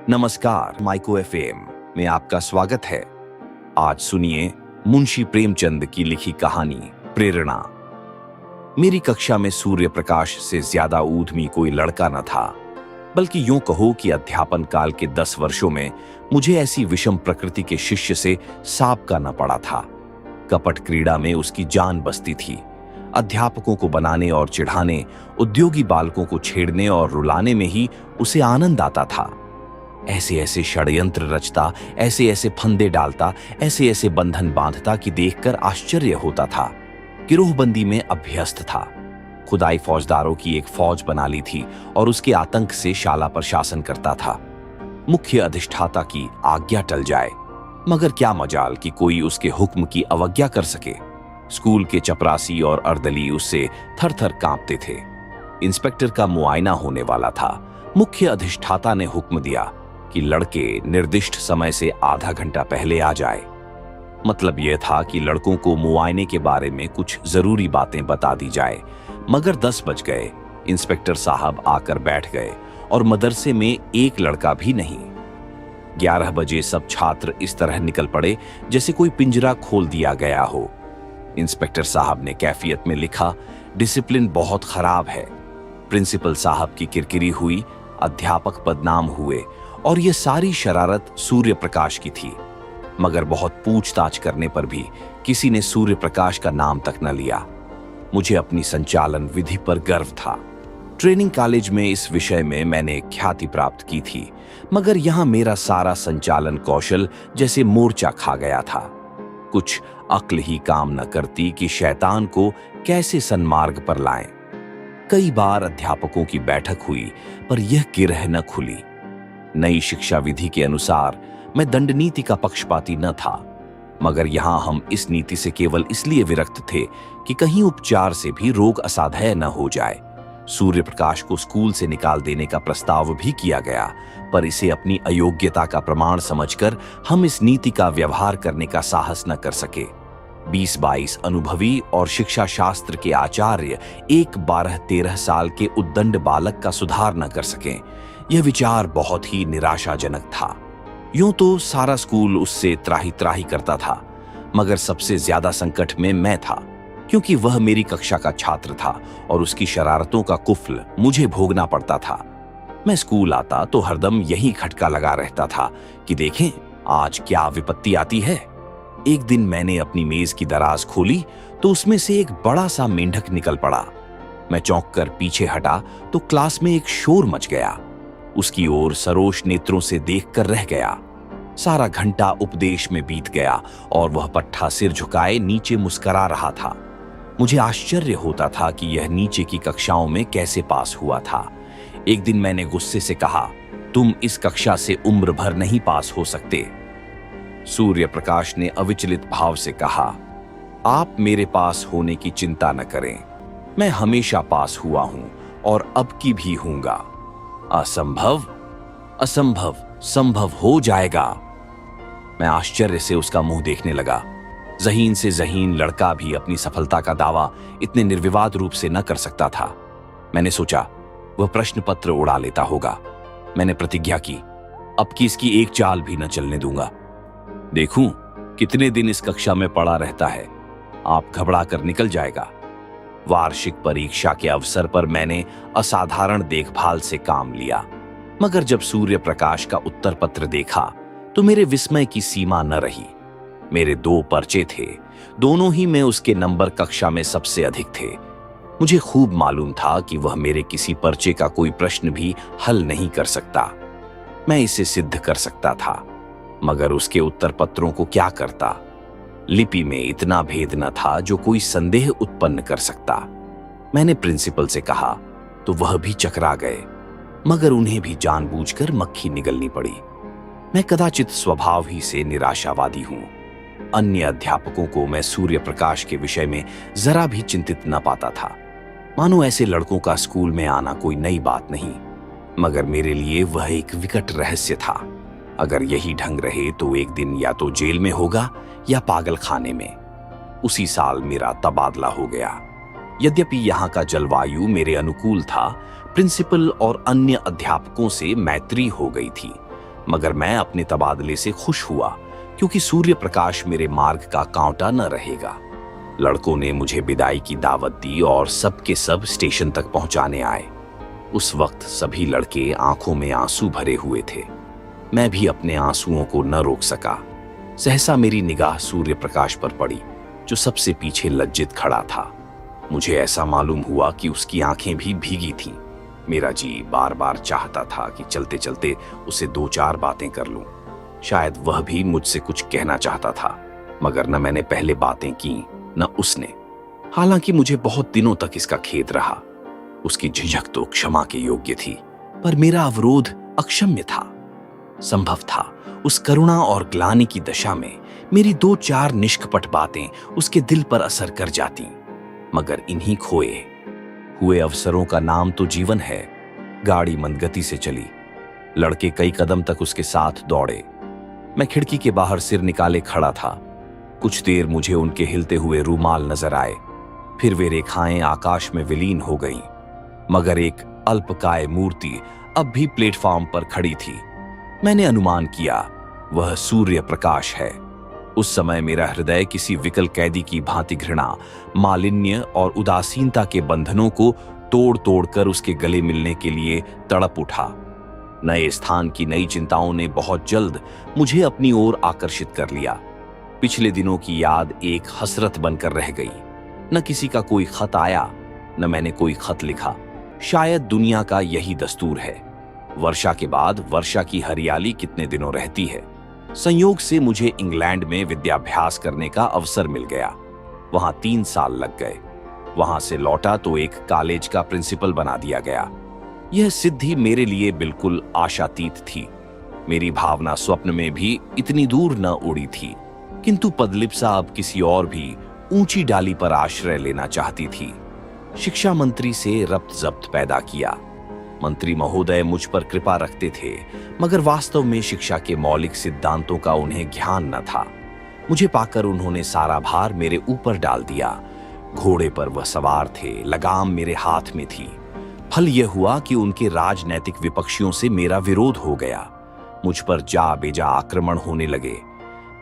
नमस्कार, micro FM में आपका स्वागत है। आज सुनिए मुंशी प्रेमचंद की लिखी कहानी प्रेरणा। मेरी कक्षा में सूर्य प्रकाश से ज्यादा ऊधमी कोई लड़का न था, बल्कि यूं कहो कि अध्यापन काल के 10 वर्षों में मुझे ऐसी विषम प्रकृति के शिष्य से साब का न पड़ा था। कपट क्रीड़ा में उसकी जान बसती थी। अध्यापकों को बनाने और चिढ़ाने, उद्योगी बालकों को छेड़ने और रुलाने में ही उसे आनंद आता था। ऐसे ऐसे षड्यंत्र रचता, ऐसे ऐसे फंदे डालता, ऐसे ऐसे बंधन बांधता कि देखकर आश्चर्य होता था। गिरोहबंदी में अभ्यस्त था। खुदाई फौजदारों की एक फौज बना ली थी और उसके आतंक से शाला पर शासन करता था। मुख्य अधिष्ठाता की आज्ञा टल जाए, मगर क्या मजाल कि कोई उसके हुक्म की अवज्ञा कर सके। स्कूल के चपरासी और अर्दली उससे थर थर कांपते थे। इंस्पेक्टर का मुआयना होने वाला था। मुख्य अधिष्ठाता ने हुक्म दिया कि लड़के निर्दिष्ट समय से आधा घंटा पहले आ जाए। मतलब यह था कि लड़कों को मुआयने के बारे में कुछ जरूरी बातें बता दी जाए। मगर 10 बज गए। इंस्पेक्टर साहब आकर बैठ गए और मदरसे में एक लड़का भी नहीं। 11 बजे सब छात्र इस तरह निकल पड़े जैसे कोई पिंजरा खोल दिया गया हो। इंस्पेक्टर साहब ने कैफियत में लिखा, डिसिप्लिन बहुत खराब है। प्रिंसिपल साहब की किरकिरी हुई, अध्यापक बदनाम हुए और यह सारी शरारत सूर्य प्रकाश की थी। मगर बहुत पूछताछ करने पर भी किसी ने सूर्य प्रकाश का नाम तक न लिया। मुझे अपनी संचालन विधि पर गर्व था। ट्रेनिंग कॉलेज में इस विषय में मैंने ख्याति प्राप्त की थी, मगर यहां मेरा सारा संचालन कौशल जैसे मोर्चा खा गया था। कुछ अक्ल ही काम न करती कि शैतान को कैसे सन्मार्ग पर लाएं। कई बार अध्यापकों की बैठक हुई, पर यह गिरह न खुली। नई शिक्षा विधि के अनुसार मैं दंड नीति का पक्षपाती न था, मगर यहां हम इस नीति से केवल इसलिए विरक्त थे कि कहीं उपचार से भी रोग असाध्य न हो जाए। सूर्य प्रकाश को स्कूल से निकाल देने का प्रस्ताव भी किया गया, पर इसे अपनी अयोग्यता का प्रमाण समझकर हम इस नीति का व्यवहार करने का साहस न कर सके। 20-22 अनुभवी और शिक्षा शास्त्र के आचार्य एक 12-13 साल के उद्दंड बालक का सुधार न कर सके। यह विचार बहुत ही निराशाजनक था। यूं तो सारा स्कूल उससे त्राही त्राही करता था, मगर सबसे ज्यादा संकट में मैं था, क्योंकि वह मेरी कक्षा का छात्र था और उसकी शरारतों का कुफ्ल मुझे भोगना पड़ता था। मैं स्कूल आता तो हरदम यही खटका लगा रहता था कि देखें आज क्या विपत्ति आती है। एक दिन मैंने अपनी मेज की दराज खोली तो उसमें से एक बड़ा सा मेंढक निकल पड़ा। मैं चौंक कर पीछे हटा तो क्लास में एक शोर मच गया। उसकी ओर सरोष नेत्रों से देखकर रह गया। सारा घंटा उपदेश में बीत गया और वह पट्ठा सिर झुकाए नीचे मुस्करा रहा था। मुझे आश्चर्य होता था कि यह नीचे की कक्षाओं में कैसे पास हुआ था। एक दिन मैंने गुस्से से कहा, तुम इस कक्षा से उम्र भर नहीं पास हो सकते। सूर्य प्रकाश ने अविचलित भाव से कहा, आप मेरे पास होने की चिंता न करें। मैं हमेशा पास हुआ हूं और अब की भी हूंगा। असंभव? असंभव संभव हो जाएगा। मैं आश्चर्य से उसका मुंह देखने लगा। ज़हीन से ज़हीन लड़का भी अपनी सफलता का दावा इतने निर्विवाद रूप से न कर सकता था। मैंने सोचा वह प्रश्न पत्र उड़ा लेता होगा। मैंने प्रतिज्ञा की, अब की इसकी एक चाल भी न चलने दूंगा। देखूं कितने दिन इस कक्षा में पड़ा रहता है, आप घबरा कर निकल जाएगा। वार्षिक परीक्षा के अवसर पर मैंने असाधारण देखभाल से काम लिया, मगर जब सूर्य प्रकाश का उत्तर पत्र देखा तो मेरे विस्मय की सीमा न रही। मेरे 2 पर्चे थे, दोनों ही में उसके नंबर कक्षा में सबसे अधिक थे। मुझे खूब मालूम था कि वह मेरे किसी पर्चे का कोई प्रश्न भी हल नहीं कर सकता। मैं इसे सिद्ध कर सकता था, मगर उसके उत्तर पत्रों को क्या करता। लिपि में इतना भेद न था जो कोई संदेह उत्पन्न कर सकता। मैंने प्रिंसिपल से कहा तो वह भी चकरा गए, मगर उन्हें भी जानबूझकर मक्खी निगलनी पड़ी। मैं कदाचित स्वभाव ही से निराशावादी हूं। अन्य अध्यापकों को मैं सूर्य प्रकाश के विषय में जरा भी चिंतित न पाता था, मानो ऐसे लड़कों का स्कूल में आना कोई नई बात नहीं। मगर मेरे लिए वह एक विकट रहस्य था। अगर यही ढंग रहे तो एक दिन या तो जेल में होगा या पागल खाने में। उसी साल मेरा तबादला हो गया। यद्यपि यहाँ का जलवायु मेरे अनुकूल था, प्रिंसिपल और अन्य अध्यापकों से मैत्री हो गई थी, मगर मैं अपने तबादले से खुश हुआ, क्योंकि सूर्य प्रकाश मेरे मार्ग का कांटा न रहेगा। लड़कों ने मुझे विदाई की दावत दी और सबके सब स्टेशन तक पहुंचाने आए। उस वक्त सभी लड़के आंखों में आंसू भरे हुए थे। मैं भी अपने आंसुओं को न रोक सका। सहसा मेरी निगाह सूर्य प्रकाश पर पड़ी, जो सबसे पीछे लज्जित खड़ा था। मुझे ऐसा मालूम हुआ कि उसकी आंखें भी भीगी थीं। मेरा जी बार बार चाहता था कि चलते चलते उसे दो चार बातें कर लूं। शायद वह भी मुझसे कुछ कहना चाहता था, मगर न मैंने पहले बातें की न उसने। हालांकि मुझे बहुत दिनों तक इसका खेद रहा। उसकी झिझक तो क्षमा के योग्य थी, पर मेरा अवरोध अक्षम्य था। संभव था उस करुणा और ग्लानि की दशा में मेरी दो चार निष्कपट बातें उसके दिल पर असर कर जाती, मगर इन्हीं खोए हुए अवसरों का नाम तो जीवन है। गाड़ी मंदगति से चली। लड़के कई कदम तक उसके साथ दौड़े। मैं खिड़की के बाहर सिर निकाले खड़ा था। कुछ देर मुझे उनके हिलते हुए रूमाल नजर आए, फिर वे रेखाएं आकाश में विलीन हो गईं, मगर एक अल्पकाय मूर्ति अब भी प्लेटफॉर्म पर खड़ी थी। मैंने अनुमान किया वह सूर्य प्रकाश है। उस समय मेरा हृदय किसी विकल कैदी की भांति घृणा, मालिन्य और उदासीनता के बंधनों को तोड़ तोड़ कर उसके गले मिलने के लिए तड़प उठा। नए स्थान की नई चिंताओं ने बहुत जल्द मुझे अपनी ओर आकर्षित कर लिया। पिछले दिनों की याद एक हसरत बनकर रह गई। न किसी का कोई खत आया, न मैंने कोई खत लिखा। शायद दुनिया का यही दस्तूर है। वर्षा के बाद वर्षा की हरियाली कितने दिनों रहती है। संयोग से मुझे इंग्लैंड में विद्याभ्यास करने का अवसर मिल गया। वहां 3 साल लग गए। वहां से लौटा तो एक कॉलेज का प्रिंसिपल बना दिया गया। यह सिद्धि मेरे लिए बिल्कुल आशातीत थी। मेरी भावना स्वप्न में भी इतनी दूर न उड़ी थी, किंतु पदलिप्सा अब किसी और भी ऊंची डाली पर आश्रय लेना चाहती थी। शिक्षा मंत्री से रब्त जब्त पैदा किया। मंत्री महोदय मुझ पर कृपा रखते थे, मगर वास्तव में शिक्षा के मौलिक सिद्धांतों का उन्हें ज्ञान न था। मुझे पाकर उन्होंने सारा भार मेरे ऊपर डाल दिया। घोड़े पर वह सवार थे, लगाम मेरे हाथ में थी। फल यह हुआ कि उनके राजनैतिक विपक्षियों से मेरा विरोध हो गया। मुझ पर जा बेजा आक्रमण होने लगे।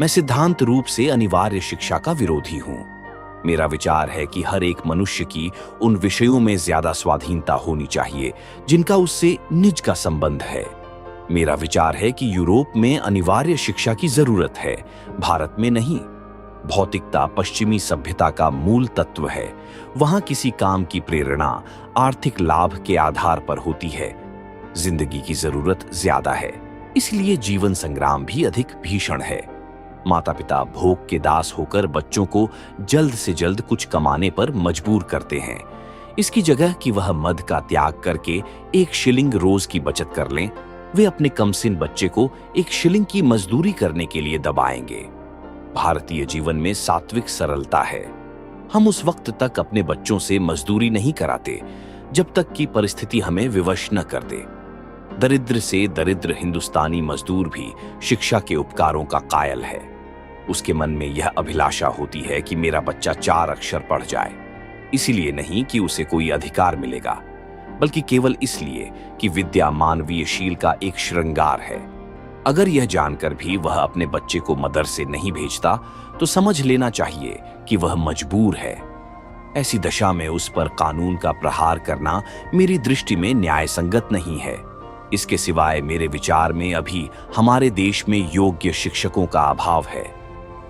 मैं सिद्धांत रूप से अनिवार्य शिक्षा का विरोधी हूं। मेरा विचार है कि हर एक मनुष्य की उन विषयों में ज्यादा स्वाधीनता होनी चाहिए जिनका उससे निज का संबंध है। मेरा विचार है कि यूरोप में अनिवार्य शिक्षा की जरूरत है, भारत में नहीं। भौतिकता पश्चिमी सभ्यता का मूल तत्व है। वहां किसी काम की प्रेरणा आर्थिक लाभ के आधार पर होती है। जिंदगी की जरूरत ज्यादा है, इसलिए जीवन संग्राम भी अधिक भीषण है। माता पिता भोग के दास होकर बच्चों को जल्द से जल्द कुछ कमाने पर मजबूर करते हैं। इसकी जगह कि वह मद का त्याग करके 1 शिलिंग रोज की बचत कर लें, वे अपने कमसिन बच्चे को 1 शिलिंग की मजदूरी करने के लिए दबाएंगे। भारतीय जीवन में सात्विक सरलता है। हम उस वक्त तक अपने बच्चों से मजदूरी नहीं कराते जब तक कि परिस्थिति हमें विवश न कर दे। दरिद्र से दरिद्र हिंदुस्तानी मजदूर भी शिक्षा के उपकारों का कायल है। उसके मन में यह अभिलाषा होती है कि मेरा बच्चा 4 अक्षर पढ़ जाए। इसीलिए नहीं कि उसे कोई अधिकार मिलेगा, बल्कि केवल इसलिए कि विद्या मानवीय शील का एक श्रृंगार है। अगर यह जानकर भी वह अपने बच्चे को मदरसे नहीं भेजता, तो समझ लेना चाहिए कि वह मजबूर है। ऐसी दशा में उस पर कानून का प्रहार करना मेरी दृष्टि में न्याय संगत नहीं है। इसके सिवाय मेरे विचार में अभी हमारे देश में योग्य शिक्षकों का अभाव है।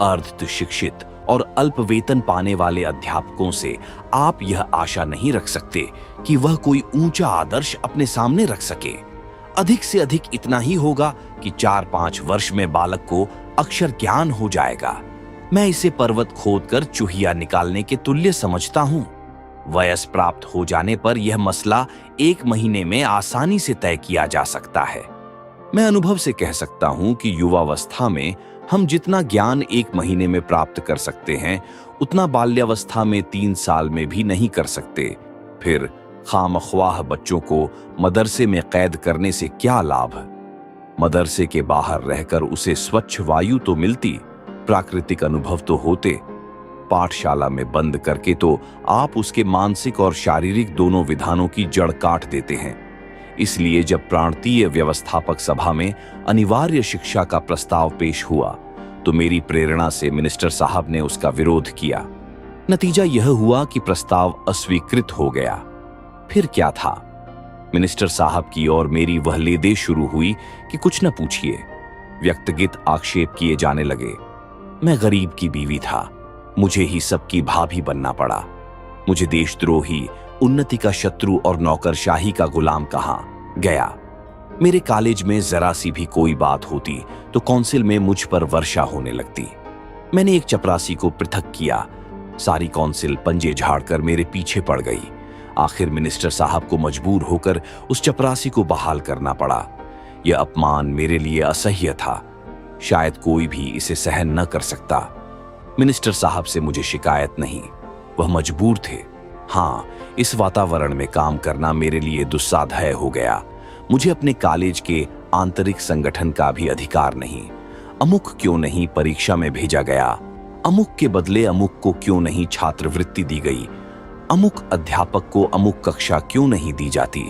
अर्ध शिक्षित और अल्प वेतन पाने वाले अध्यापकों से आप यह आशा नहीं रख सकते कि वह कोई ऊंचा आदर्श अपने सामने रख सके। अधिक से अधिक इतना ही होगा कि 4-5 वर्ष में बालक को अक्षर ज्ञान हो जाएगा। मैं इसे पर्वत खोदकर चूहिया निकालने के तुल्य समझता हूं। वयस प्राप्त हो जाने पर यह मसला 1 महीने में आसानी से तय किया जा सकता है। मैं अनुभव से कह सकता हूं कि युवावस्था में हम जितना ज्ञान 1 महीने में प्राप्त कर सकते हैं, उतना बाल्यावस्था में 3 साल में भी नहीं कर सकते। फिर खामख्वाह बच्चों को मदरसे में कैद करने से क्या लाभ? मदरसे के बाहर रहकर उसे स्वच्छ वायु तो मिलती, प्राकृतिक अनुभव तो होते। पाठशाला में बंद करके तो आप उसके मानसिक और शारीरिक दोनों विधानों की जड़ काट देते हैं। इसलिए जब प्रांतीय व्यवस्थापक सभा में अनिवार्य शिक्षा का प्रस्ताव पेश हुआ तो मेरी प्रेरणा से मिनिस्टर साहब ने उसका विरोध किया। नतीजा यह हुआ कि प्रस्ताव अस्वीकृत हो गया। फिर क्या था? मिनिस्टर साहब की और मेरी वह लेदे शुरू हुई कि कुछ न पूछिए। व्यक्तिगत आक्षेप किए जाने लगे। मैं गरीब की बीवी था, मुझे ही सबकी भाभी बनना पड़ा। मुझे देशद्रोही, उन्नति का शत्रु और नौकरशाही का गुलाम कहा गया। मेरे कॉलेज में जरा सी भी कोई बात होती तो काउंसिल में मुझ पर वर्षा होने लगती। मैंने एक चपरासी को पृथक किया। सारी काउंसिल पंजे झाड़कर मेरे पीछे पड़ गई। आखिर मिनिस्टर साहब को मजबूर होकर उस चपरासी को बहाल करना पड़ा। यह अपमान मेरे लिए असह्य था। शायद कोई भी इसे सहन न कर सकता। मिनिस्टर साहब से मुझे शिकायत नहीं, वह मजबूर थे। हाँ, इस वातावरण में काम करना मेरे लिए दुस्साध्य हो गया। मुझे अपने कॉलेज के आंतरिक संगठन का भी अधिकार नहीं। अमुक क्यों नहीं परीक्षा में भेजा गया? अमुक के बदले अमुक को क्यों नहीं छात्रवृत्ति दी गई? अमुक अध्यापक को अमुक कक्षा क्यों नहीं दी जाती?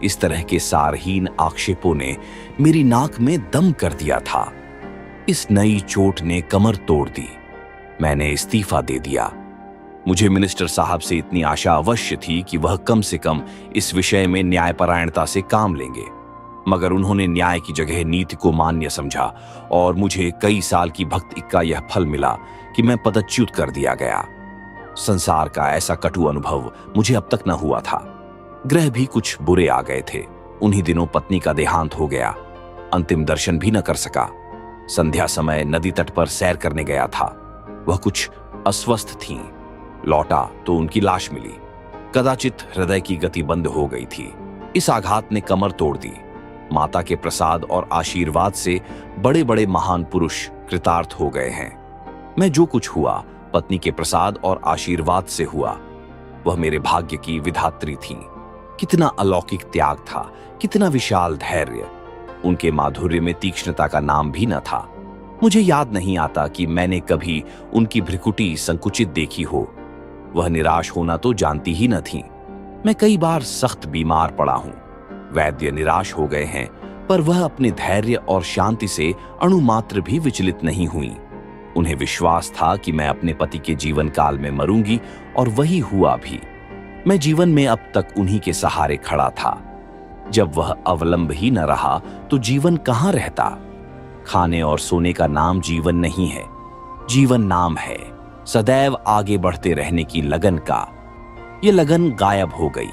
इस तरह के सारहीन आक्षेपों ने मेरी नाक में दम कर दिया था। इस नई चोट ने कमर तोड़ दी। मैंने इस्तीफा दे दिया। मुझे मिनिस्टर साहब से इतनी आशा अवश्य थी कि वह कम से कम इस विषय में न्यायपरायणता से काम लेंगे, मगर उन्होंने न्याय की जगह नीति को मान्य समझा और मुझे कई साल की भक्ति का यह फल मिला कि मैं पदच्युत कर दिया गया। संसार का ऐसा कटु अनुभव मुझे अब तक न हुआ था। ग्रह भी कुछ बुरे आ गए थे। उन्हीं दिनों पत्नी का देहांत हो गया। अंतिम दर्शन भी न कर सका। संध्या समय नदी तट पर सैर करने गया था। वह कुछ अस्वस्थ थीं। लौटा तो उनकी लाश मिली। कदाचित हृदय की गति बंद हो गई थी। इस आघात ने कमर तोड़ दी। माता के प्रसाद और आशीर्वाद से बड़े बड़े महान पुरुष कृतार्थ हो गए हैं। मैं जो कुछ हुआ पत्नी के प्रसाद और आशीर्वाद से हुआ। वह मेरे भाग्य की विधात्री थीं। कितना अलौकिक त्याग था, कितना विशाल धैर्य। उनके माधुर्य में तीक्ष्णता का नाम भी न था। मुझे याद नहीं आता कि मैंने कभी उनकी भ्रिकुटी संकुचित देखी हो। वह निराश होना तो जानती ही न थीं। मैं कई बार सख्त बीमार पड़ा हूं। वैद्य निराश हो गए हैं, पर वह अपने धैर्य और शांति से अणुमात्र भी विचलित नहीं हुई। उन्हें विश्वास था कि मैं अपने पति के जीवन काल में मरूंगी, और वही हुआ भी। मैं जीवन में अब तक उन्हीं के सहारे खड़ा था। जब वह अवलंब ही न रहा तो जीवन कहां रहता? खाने और सोने का नाम जीवन नहीं है। जीवन नाम है सदैव आगे बढ़ते रहने की लगन का। ये लगन गायब हो गई।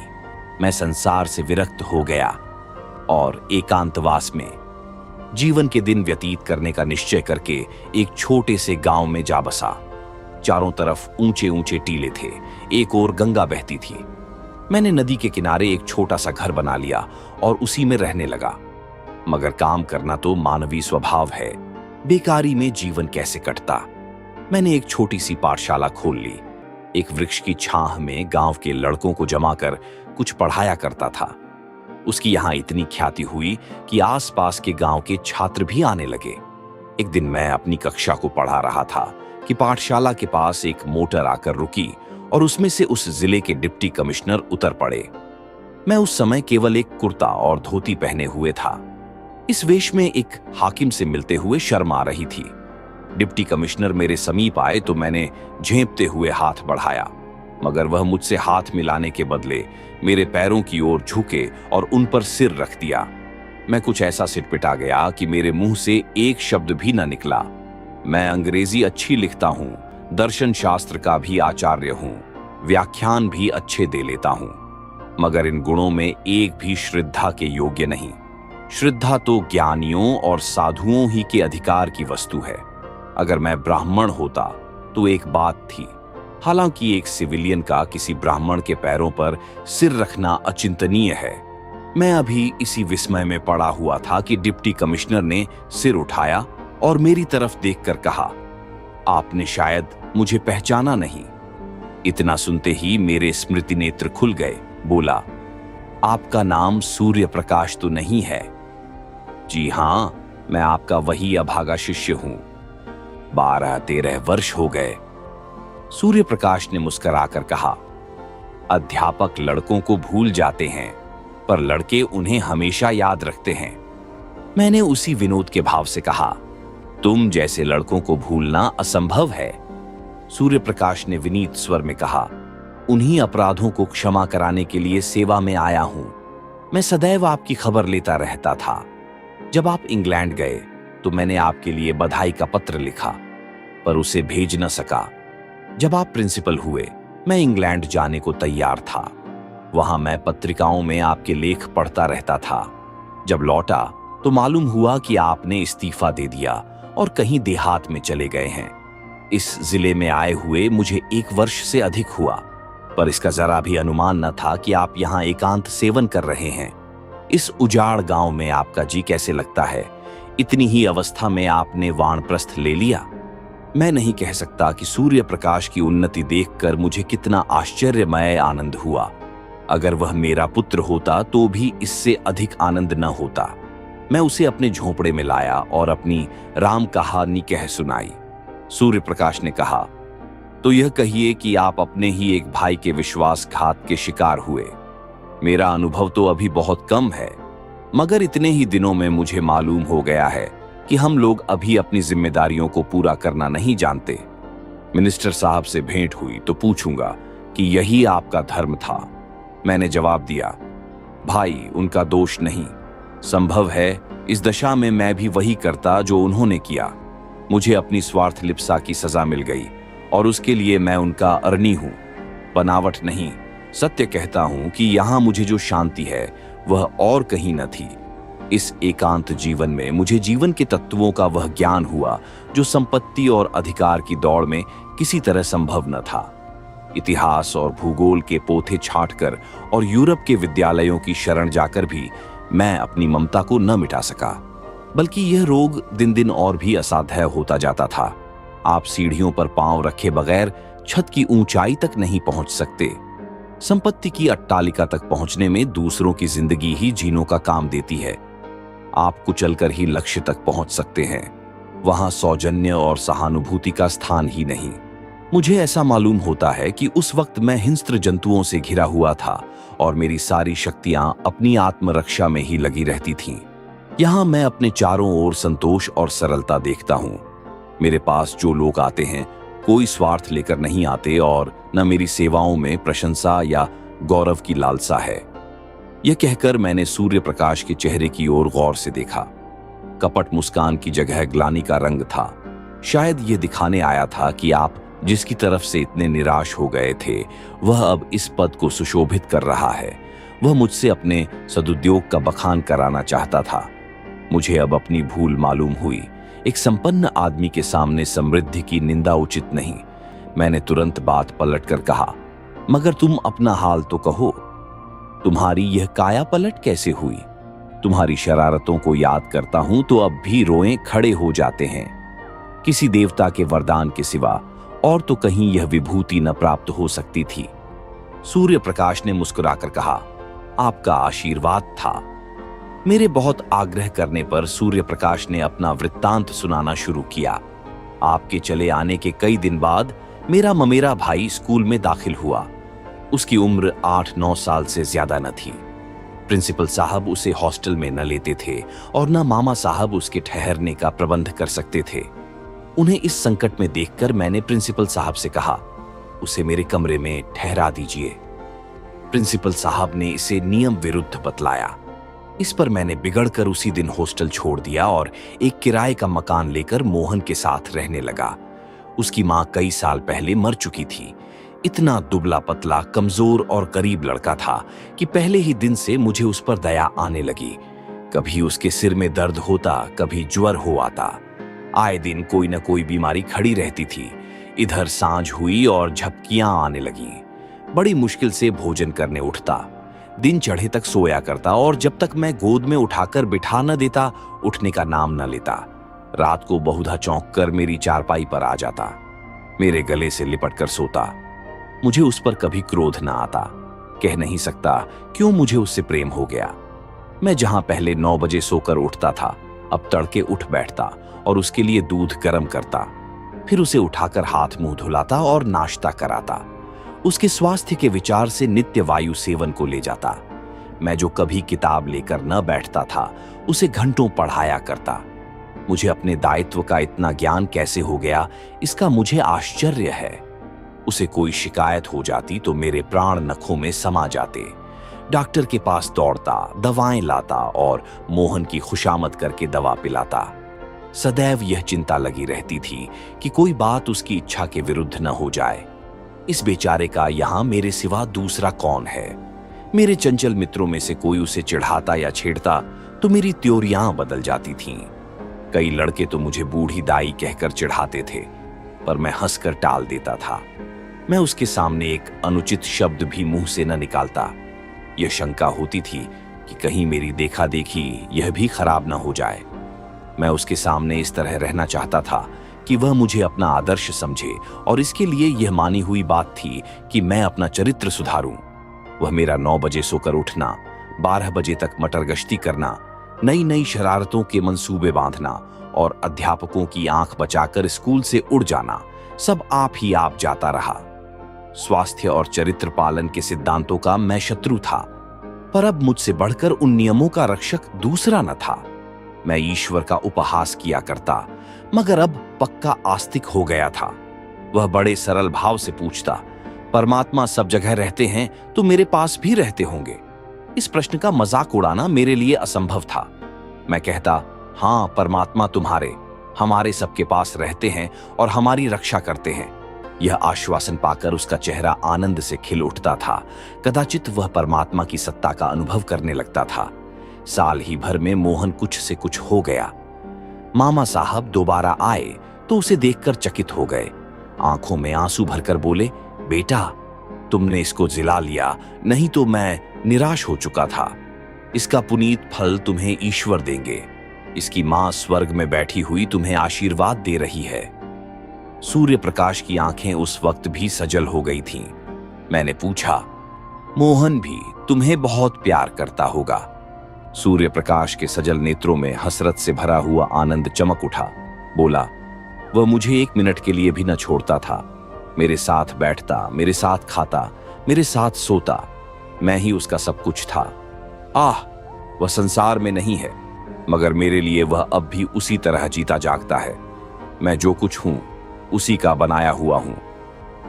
मैं संसार से विरक्त हो गया और एकांतवास में जीवन के दिन व्यतीत करने का निश्चय करके एक छोटे से गांव में जा बसा। चारों तरफ ऊंचे ऊंचे टीले थे। एक ओर गंगा बहती थी। मैंने नदी के किनारे एक छोटा सा घर बना लिया और उसी में रहने लगा। मगर काम करना तो मानवीय स्वभाव है। बेकारी में जीवन कैसे कटता? मैंने एक छोटी सी पाठशाला खोल ली। एक वृक्ष की छाह में गांव के लड़कों को जमा कर कुछ पढ़ाया करता था। उसकी यहां इतनी ख्याति हुई कि आसपास के गांव के छात्र भी आने लगे। एक दिन मैं अपनी कक्षा को पढ़ा रहा था कि पाठशाला के पास एक मोटर आकर रुकी और उसमें से उस जिले के डिप्टी कमिश्नर उतर पड़े। मैं उस समय केवल एक कुर्ता और धोती पहने हुए था। इस वेश में एक हाकिम से मिलते हुए शर्म आ रही थी। डिप्टी कमिश्नर मेरे समीप आए तो मैंने झेंपते हुए हाथ बढ़ाया, मगर वह मुझसे हाथ मिलाने के बदले मेरे पैरों की ओर झुके और उन पर सिर रख दिया। मैं कुछ ऐसा सिटपिटा गया कि मेरे मुंह से एक शब्द भी न निकला। मैं अंग्रेजी अच्छी लिखता हूं, दर्शन शास्त्र का भी आचार्य हूं, व्याख्यान भी अच्छे दे लेता हूं, मगर इन गुणों में एक भी श्रद्धा के योग्य नहीं। श्रद्धा तो ज्ञानियों और साधुओं ही के अधिकार की वस्तु है। अगर मैं ब्राह्मण होता तो एक बात थी, हालांकि एक सिविलियन का किसी ब्राह्मण के पैरों पर सिर रखना अचिंतनीय है। मैं अभी इसी विस्मय में पड़ा हुआ था कि डिप्टी कमिश्नर ने सिर उठाया और मेरी तरफ देखकर कहा, आपने शायद मुझे पहचाना नहीं। इतना सुनते ही मेरे स्मृति नेत्र खुल गए। बोला, आपका नाम सूर्य प्रकाश तो नहीं है? जी हां, मैं आपका वही अभागा शिष्य हूं। 12-13 वर्ष हो गए। सूर्य प्रकाश ने मुस्कुराकर कहा, अध्यापक लड़कों को भूल जाते हैं, पर लड़के उन्हें हमेशा याद रखते हैं। मैंने उसी विनोद के भाव से कहा, तुम जैसे लड़कों को भूलना असंभव है। सूर्य प्रकाश ने विनीत स्वर में कहा, उन्हीं अपराधों को क्षमा कराने के लिए सेवा में आया हूं। मैं सदैव आपकी खबर लेता रहता था। जब आप इंग्लैंड गए तो मैंने आपके लिए बधाई का पत्र लिखा, पर उसे भेज न सका। जब आप प्रिंसिपल हुए, मैं इंग्लैंड जाने को तैयार था। वहां मैं पत्रिकाओं में आपके लेख पढ़ता रहता था। जब लौटा तो मालूम हुआ कि आपने इस्तीफा दे दिया और कहीं देहात में चले गए हैं। इस जिले में आए हुए मुझे 1 वर्ष से अधिक हुआ, पर इसका जरा भी अनुमान न था कि आप यहाँ एकांत सेवन कर रहे हैं। इस उजाड़ गांव में आपका जी कैसे लगता है? इतनी ही अवस्था में आपने वानप्रस्थ ले लिया। मैं नहीं कह सकता कि सूर्य प्रकाश की उन्नति देखकर मुझे कितना आश्चर्यमय आनंद हुआ। अगर वह मेरा पुत्र होता तो भी इससे अधिक आनंद न होता। मैं उसे अपने झोंपड़े में लाया और अपनी राम कहानी कह सुनाई। सूर्य प्रकाश ने कहा, तो यह कहिए कि आप अपने ही एक भाई के विश्वासघात के शिकार हुए। मेरा अनुभव तो अभी बहुत कम है, मगर इतने ही दिनों में मुझे मालूम हो गया है कि हम लोग अभी अपनी जिम्मेदारियों को पूरा करना नहीं जानते। मिनिस्टर साहब से भेंट हुई तो पूछूंगा कि यही आपका धर्म था। मैंने जवाब दिया, भाई उनका दोष नहीं। संभव है इस दशा में मैं भी वही करता जो उन्होंने किया। मुझे अपनी स्वार्थ लिप्सा की सजा मिल गई और उसके लिए मैं उनका अरनी हूं, बनावट नहीं। सत्य कहता हूं कि यहां मुझे जो शांति है वह और कहीं न थी। इस एकांत जीवन में मुझे जीवन के तत्वों का वह ज्ञान हुआ जो संपत्ति और अधिकार की दौड़ में किसी तरह संभव न था। इतिहास और भूगोल के पोथे छांटकर और यूरोप के विद्यालयों की शरण जाकर भी मैं अपनी ममता को न मिटा सका, बल्कि यह रोग दिन दिन और भी असाध्य होता जाता था। आप सीढ़ियों पर पांव रखे बगैर छत की ऊंचाई तक नहीं पहुंच सकते। संपत्ति की अट्टालिका तक पहुंचने में दूसरों की जिंदगी ही जीनों का काम देती है। आप कुचलकर ही लक्ष्य तक पहुंच सकते हैं। वहां सौजन्य और सहानुभूति का स्थान ही नहीं। मुझे ऐसा मालूम होता है कि उस वक्त मैं हिंस्र जंतुओं से घिरा हुआ था और मेरी सारी शक्तियां अपनी आत्मरक्षा में ही लगी रहती थीं। यहां मैं अपने चारों ओर संतोष और सरलता देखता हूं। मेरे पास जो लोग आते हैं कोई स्वार्थ लेकर नहीं आते और न मेरी सेवाओं में प्रशंसा या गौरव की लालसा है। यह कहकर मैंने सूर्य प्रकाश के चेहरे की ओर गौर से देखा। कपट मुस्कान की जगह ग्लानि का रंग था। शायद यह दिखाने आया था कि आप जिसकी तरफ से इतने निराश हो गए थे वह अब इस पद को सुशोभित कर रहा है। वह मुझसे अपने सदुद्योग का बखान कराना चाहता था। मुझे अब अपनी भूल मालूम हुई। एक संपन्न आदमी के सामने समृद्धि की निंदा उचित नहीं। मैंने तुरंत बात पलटकर कहा, मगर तुम अपना हाल तो कहो। तुम्हारी यह काया पलट कैसे हुई? तुम्हारी शरारतों को याद करता हूं तो अब भी रोएं खड़े हो जाते हैं। किसी देवता के वरदान के सिवा और तो कहीं यह विभूति न प्राप्त हो सकती थी। सूर्य प्रकाश ने मुस्कुराकर कहा, आपका आशीर्वाद था। मेरे बहुत आग्रह करने पर सूर्य प्रकाश ने अपना वृत्तांत सुनाना शुरू किया। आपके चले आने के कई दिन बाद मेरा ममेरा भाई स्कूल में दाखिल हुआ। उसकी उम्र 8-9 साल से ज्यादा न थी। प्रिंसिपल साहब उसे हॉस्टल में न लेते थे और न मामा साहब उसके ठहरने का प्रबंध कर सकते थे। उन्हें इस संकट में देखकर मैंने प्रिंसिपल साहब से कहा, उसे मेरे कमरे में ठहरा दीजिए। प्रिंसिपल साहब ने इसे नियम विरुद्ध बतलाया। इस पर मैंने बिगड़कर उसी दिन हॉस्टल छोड़ दिया और एक किराए का मकान लेकर मोहन के साथ रहने लगा। उसकी मां कई साल पहले मर चुकी थी। इतना दुबला पतला, कमजोर और गरीब लड़का था कि पहले ही दिन से मुझे उस पर दया आने लगी। कभी उसके सिर में दर्द होता, कभी ज्वर हो आता। आए दिन कोई न कोई बीमारी खड़ी रहती थी। इधर सांझ हुई और झपकियां आने लगी। बड़ी मुश्किल से भोजन करने उठता। दिन चढ़े तक सोया करता और जब तक मैं गोद में उठाकर बिठा न देता उठने का नाम न लेता। रात को बहुधा चौंक कर मेरी चारपाई पर आ जाता, मेरे गले से लिपट कर सोता। मुझे उस पर कभी क्रोध न आता। कह नहीं सकता क्यों मुझे उससे प्रेम हो गया। मैं जहां पहले 9 बजे सोकर उठता था, अब तड़के उठ बैठता और उसके लिए दूध गर्म करता। फिर उसे उठाकर हाथ मुंह धुलाता और नाश्ता कराता। उसके स्वास्थ्य के विचार से नित्य वायु सेवन को ले जाता। मैं जो कभी किताब लेकर न बैठता था, उसे घंटों पढ़ाया करता। मुझे अपने दायित्व का इतना ज्ञान कैसे हो गया, इसका मुझे आश्चर्य है। उसे कोई शिकायत हो जाती तो मेरे प्राण नखों में समा जाते। डॉक्टर के पास दौड़ता, दवाएं लाता और मोहन की खुशामद करके दवा पिलाता। सदैव यह चिंता लगी रहती थी कि कोई बात उसकी इच्छा के विरुद्ध न हो जाए। इस बेचारे का यहां मेरे सिवा दूसरा कौन है? मेरे चंचल मित्रों में से कोई उसे चिढ़ाता या छेड़ता तो मेरी त्योरियां बदल जाती थीं। कई लड़के तो मुझे बूढ़ी दाई कहकर चिढ़ाते थे, पर मैं हंसकर टाल देता था। मैं उसके सामने एक अनुचित शब्द भी मुंह से न निकालता। यह शंका होती थी कि कहीं मेरी देखा देखी यह भी खराब न हो जाए। मैं उसके सामने इस तरह रहना चाहता था कि वह मुझे अपना आदर्श समझे, और इसके लिए यह मानी हुई बात थी कि मैं अपना चरित्र सुधारूं। वह मेरा 9 बजे सोकर उठना, 12 बजे तक मटर गश्ती करना, नई नई शरारतों के मंसूबे बांधना और अध्यापकों की आंख बचाकर स्कूल से उड़ जाना, सब आप ही आप जाता रहा। स्वास्थ्य और चरित्र पालन के सिद्धांतों का मैं शत्रु था, पर अब मुझसे बढ़कर उन नियमों का रक्षक दूसरा न था। मैं ईश्वर का उपहास किया करता, मगर अब पक्का आस्तिक हो गया था। वह बड़े सरल भाव से पूछता, परमात्मा सब जगह रहते हैं तो मेरे पास भी रहते होंगे? इस प्रश्न का मजाक उड़ाना मेरे लिए असंभव था। मैं कहता, हां, परमात्मा तुम्हारे, हमारे सबके पास रहते हैं और हमारी रक्षा करते हैं। यह आश्वासन पाकर उसका चेहरा आनंद से खिल उठता था। कदाचित वह परमात्मा की सत्ता का अनुभव करने लगता था। साल ही भर में मोहन कुछ से कुछ हो गया। मामा साहब दोबारा आए तो उसे देखकर चकित हो गए। आंखों में आंसू भरकर बोले, बेटा, तुमने इसको जिला लिया, नहीं तो मैं निराश हो चुका था। इसका पुनीत फल तुम्हें ईश्वर देंगे। इसकी मां स्वर्ग में बैठी हुई तुम्हें आशीर्वाद दे रही है। सूर्य प्रकाश की आंखें उस वक्त भी सजल हो गई थीं। मैंने पूछा, मोहन भी तुम्हें बहुत प्यार करता होगा? सूर्य प्रकाश के सजल नेत्रों में हसरत से भरा हुआ आनंद चमक उठा। बोला, वह मुझे 1 मिनट के लिए भी न छोड़ता था। मेरे साथ बैठता, मेरे साथ खाता, मेरे साथ सोता। मैं ही उसका सब कुछ था। आह, वह संसार में नहीं है, मगर मेरे लिए वह अब भी उसी तरह जीता जागता है। मैं जो कुछ हूं उसी का बनाया हुआ हूं।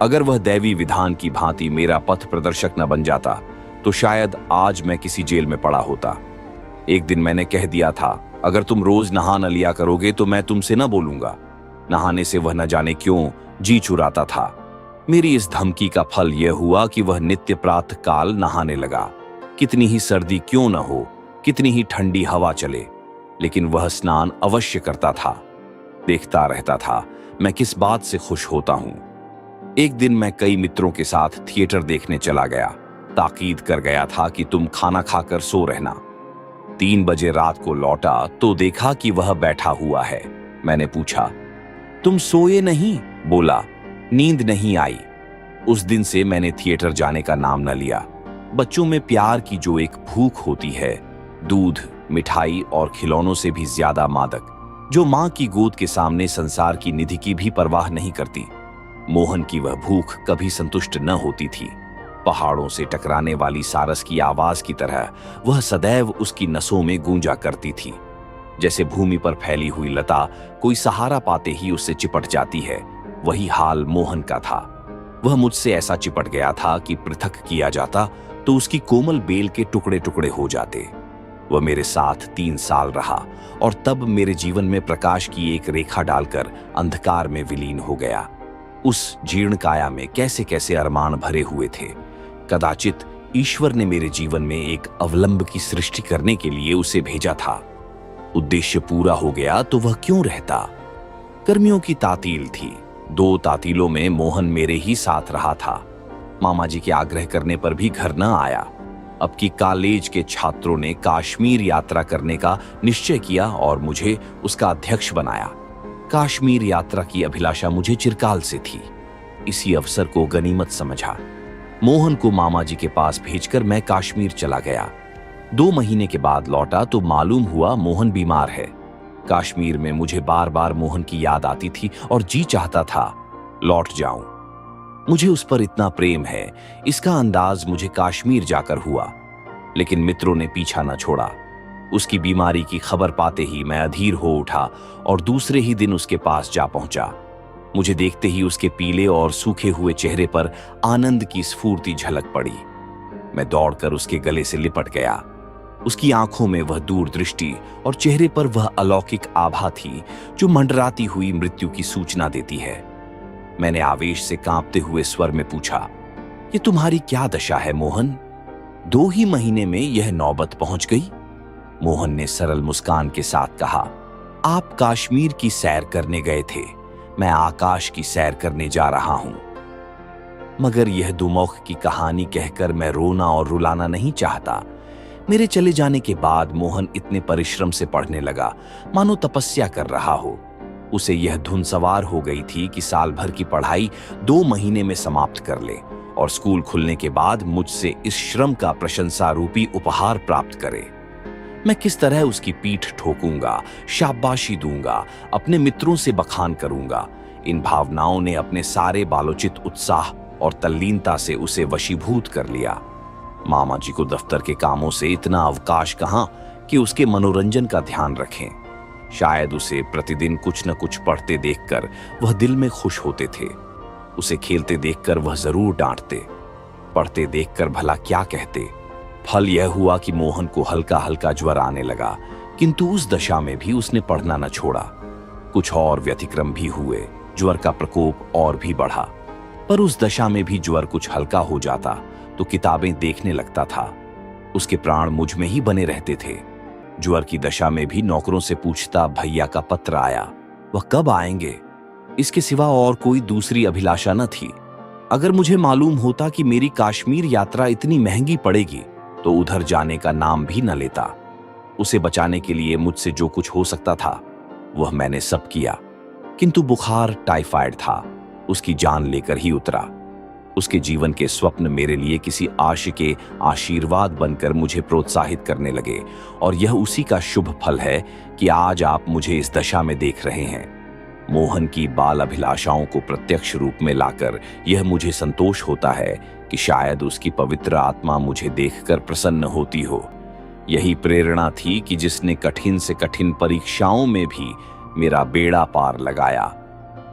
अगर वह दैवी विधान की भांति मेरा पथ प्रदर्शक न बन जाता तो शायद आज मैं किसी जेल में पड़ा होता। एक दिन मैंने कह दिया था, अगर तुम रोज नहा न लिया करोगे तो मैं तुमसे न बोलूंगा। नहाने से वह न जाने क्यों जी चुराता था। मेरी इस धमकी का फल यह हुआ कि वह नित्य प्रातः काल नहाने लगा। कितनी ही सर्दी क्यों न हो, कितनी ही ठंडी हवा चले, लेकिन वह स्नान अवश्य करता था। देखता रहता था मैं किस बात से खुश होता हूं। एक दिन मैं कई मित्रों के साथ थिएटर देखने चला गया। ताकीद कर गया था कि तुम खाना खाकर सो रहना। 3 बजे रात को लौटा तो देखा कि वह बैठा हुआ है। मैंने पूछा, तुम सोए नहीं? बोला, नींद नहीं आई। उस दिन से मैंने थिएटर जाने का नाम न लिया। बच्चों में प्यार की जो एक भूख होती है, दूध, मिठाई और खिलौनों से भी ज्यादा मादक, जो मां की गोद के सामने संसार की निधि की भी परवाह नहीं करती, मोहन की वह भूख कभी संतुष्ट न होती थी। पहाड़ों से टकराने वाली सारस की आवाज की तरह वह सदैव उसकी नसों में गूंजा करती थी। जैसे भूमि पर फैली हुई लता कोई सहारा पाते ही उससे चिपट जाती है, वही हाल मोहन का था। वह मुझसे ऐसा चिपट गया था कि पृथक किया जाता तो उसकी कोमल बेल के टुकड़े टुकड़े हो जाते। वह मेरे साथ 3 साल रहा और तब मेरे जीवन में प्रकाश की एक रेखा डालकर अंधकार में विलीन हो गया। उस जीर्ण काया में कैसे कैसे अरमान भरे हुए थे। कदाचित ईश्वर ने मेरे जीवन में एक अवलंब की सृष्टि करने के लिए उसे भेजा था। उद्देश्य पूरा हो गया तो वह क्यों रहता। गर्मियों की तातील थी। 2 तातीलों में मोहन मेरे ही साथ रहा था। मामा जी के आग्रह करने पर भी घर न आया। अब की कॉलेज के छात्रों ने कश्मीर यात्रा करने का निश्चय किया और मुझे उसका अध्यक्ष बनाया। कश्मीर यात्रा की अभिलाषा मुझे चिरकाल से थी। इसी अवसर को गनीमत समझा। मोहन को मामा जी के पास भेजकर मैं कश्मीर चला गया। 2 महीने के बाद लौटा तो मालूम हुआ मोहन बीमार है। कश्मीर में मुझे बार बार मोहन की याद आती थी और जी चाहता था लौट जाऊं। मुझे उस पर इतना प्रेम है, इसका अंदाज मुझे कश्मीर जाकर हुआ। लेकिन मित्रों ने पीछा न छोड़ा। उसकी बीमारी की खबर पाते ही मैं अधीर हो उठा और दूसरे ही दिन उसके पास जा पहुंचा। मुझे देखते ही उसके पीले और सूखे हुए चेहरे पर आनंद की स्फूर्ति झलक पड़ी। मैं दौड़कर उसके गले से लिपट गया। उसकी आंखों में वह दूरदृष्टि और चेहरे पर वह अलौकिक आभा थी जो मंडराती हुई मृत्यु की सूचना देती है। मैंने आवेश से कांपते हुए स्वर में पूछा, ये तुम्हारी क्या दशा है मोहन? 2 ही महीने में यह नौबत पहुंच गई? मोहन ने सरल मुस्कान के साथ कहा, आप कश्मीर की सैर करने गए थे, मैं आकाश की सैर करने जा रहा हूं। मगर यह दुमुख की कहानी कहकर मैं रोना और रुलाना नहीं चाहता। मेरे चले जाने के बाद मोहन इतने परिश्रम से पढ़ने लगा मानो तपस्या कर रहा हो। उसे यह धुन सवार हो गई थी कि साल भर की पढ़ाई 2 महीने में समाप्त कर ले और स्कूल खुलने के बाद मुझसे इस श्रम का प्रशंसा रूपी उपहार प्राप्त करे। मैं किस तरह उसकी पीठ ठोकूंगा, शाबाशी दूंगा, अपने मित्रों से बखान करूंगा। इन भावनाओं ने अपने सारे बालोचित उत्साह और तल्लीनता से उसे वशीभूत कर लिया। मामा जी को दफ्तर के कामों से इतना अवकाश कहां कि उसके मनोरंजन का ध्यान रखें। शायद उसे प्रतिदिन कुछ न कुछ पढ़ते देखकर वह दिल में खुश होते थे। उसे खेलते देखकर वह जरूर डांटते, पढ़ते देखकर भला क्या कहते। फल यह हुआ कि मोहन को हल्का हल्का ज्वर आने लगा, किंतु उस दशा में भी उसने पढ़ना न छोड़ा। कुछ और व्यतिक्रम भी हुए, ज्वर का प्रकोप और भी बढ़ा। पर उस दशा में भी ज्वर कुछ हल्का हो जाता तो किताबें देखने लगता था। उसके प्राण मुझ में ही बने रहते थे। ज्वर की दशा में भी नौकरों से पूछता, भैया का पत्र आया, वह कब आएंगे? इसके सिवा और कोई दूसरी अभिलाषा न थी। अगर मुझे मालूम होता कि मेरी कश्मीर यात्रा इतनी महंगी पड़ेगी तो उधर जाने का नाम भी न लेता। उसे बचाने के लिए मुझसे जो कुछ हो सकता था वह मैंने सब किया, किंतु बुखार टाइफाइड था, उसकी जान लेकर ही उतरा। उसके जीवन के स्वप्न मेरे लिए किसी आशिक के आशीर्वाद बनकर मुझे प्रोत्साहित करने लगे और यह उसी का शुभ फल है कि आज आप मुझे इस दशा में देख रहे हैं। मोहन की बाल अभिलाषाओं को प्रत्यक्ष रूप में लाकर यह मुझे संतोष होता है कि शायद उसकी पवित्र आत्मा मुझे देखकर प्रसन्न होती हो। यही प्रेरणा थी कि जिसने कठिन से कठिन परीक्षाओं में भी मेरा बेड़ा पार लगाया।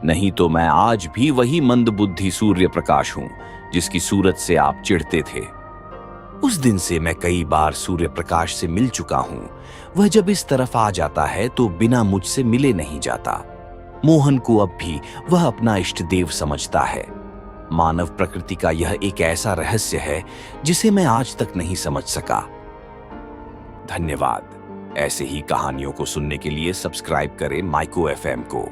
नहीं तो मैं आज भी वही मंदबुद्धि सूर्य प्रकाश हूं जिसकी सूरत से आप चिढ़ते थे। उस दिन से मैं कई बार सूर्य प्रकाश से मिल चुका हूं। वह जब इस तरफ आ जाता है तो बिना मुझसे मिले नहीं जाता। मोहन को अब भी वह अपना इष्ट देव समझता है। मानव प्रकृति का यह एक ऐसा रहस्य है जिसे मैं आज तक नहीं समझ सका। धन्यवाद। ऐसे ही कहानियों को सुनने के लिए सब्सक्राइब करें माइको FM को।